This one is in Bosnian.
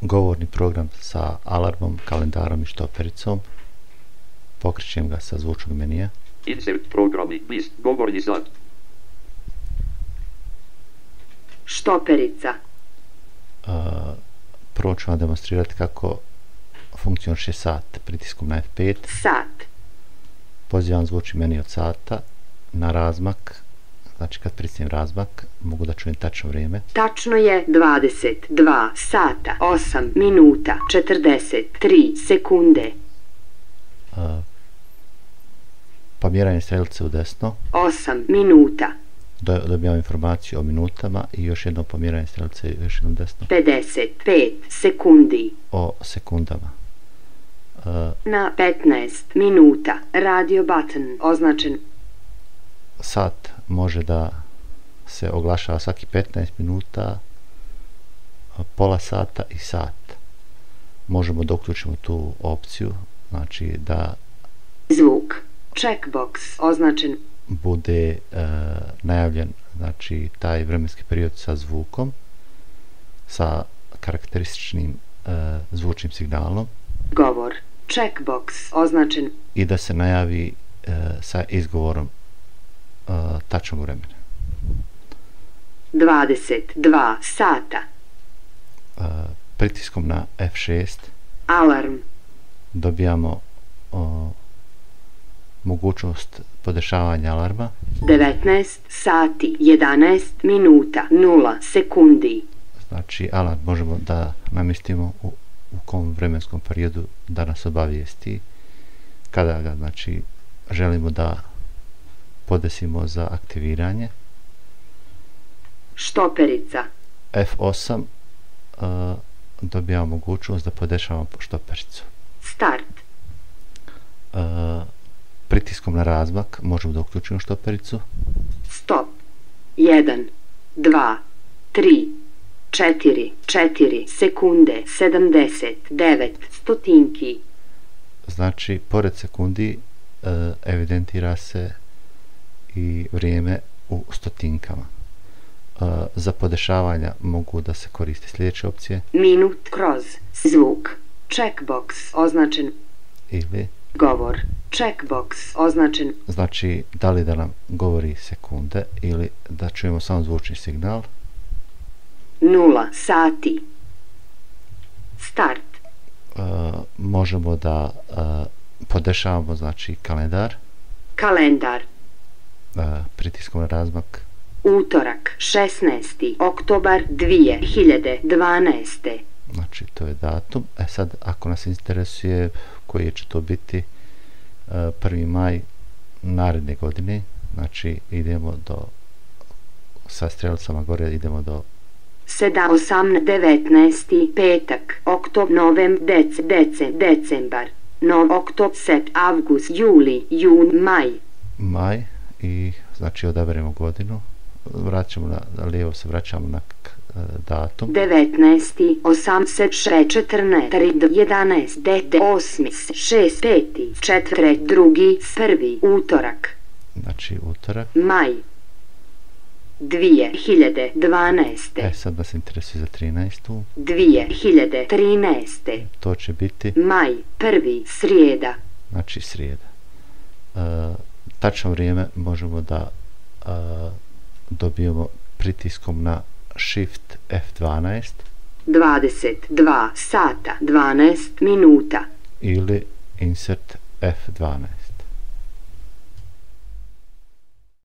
govorni program sa alarmom, kalendarom i štopericom. Pokrećem ga sa zvučnog menija. Insert programi, list, govorni sat. Štoperica. Prvo ću vam demonstrirati kako funkcioniše sat. Pritiskom na F5. Sat. Pozivam zvučni meni od sata na razmak. Znači kad pritisnem razmak mogu da čujem tačno vrijeme. Tačno je 22 sata, 8 minuta, 43 sekunde. Pomjeranje strelice u desno. 8 minuta. Dobijam informaciju o minutama i još jedno pomjeranje strelice još jednom desno. 55 sekundi. O sekundama. Na 15 minuta. Radio button označen. Sat može da se oglašava svaki 15 minuta, pola sata i sat. Možemo da uključimo tu opciju, znači da zvuk, checkbox označen, bude najavljen, znači taj vremenski period sa zvukom, sa karakterističnim zvučnim signalom. Govor, checkbox označen I da se najavi sa izgovorom tačnog vremena. 22 sata. Pritiskom na F6 alarm. Dobijamo mogućnost podešavanja alarma. 19 sati 11 minuta 0 sekundi. Znači alarm možemo da namjestimo u kom vremenskom periodu da nas obavijesti kada ga, znači, želimo da podesimo za aktiviranje. Štoperica. F8 dobijamo mogućnost da podešavamo štopericu. Start. Pritiskom na razmak možemo da uključimo štopericu. Stop. 1, 2, 3, 4, 4 sekunde, 79 stotinki. Znači, pored sekundi evidentira se i vrijeme u stotinkama. Za podešavanja mogu da se koriste sljedeće opcije. Minut kroz zvuk, checkbox označen Ili govor, checkbox označen. Znači, da li da nam govori sekunde ili da čujemo samo zvučni signal. 0 sati. Start. Možemo da podešavamo, znači, kalendar. Kalendar. Pritiskom na razmak. Utorak, 16. oktobar 2012. Znači, to je datum. Sad, ako nas interesuje koji će to biti 1. maj naredne godine, znači idemo sa strelicama gore idemo do 7, 8, 19. petak, decembar, oktob, set, avgust, juli, jun, maj i znači odaberemo godinu, vraćamo na lijevo, se vraćamo na datum 19, 8, 14, 11, 8, 6, 5, 4, 2, 1, utorak, znači utorak, maj 2012. Sad nas interesuje za 13. 2013. To će biti maj 1, srijeda. Znači srijeda. Tačno vrijeme možemo da dobijemo pritiskom na Shift F12. 22 sata 12 minuta. Ili Insert F12.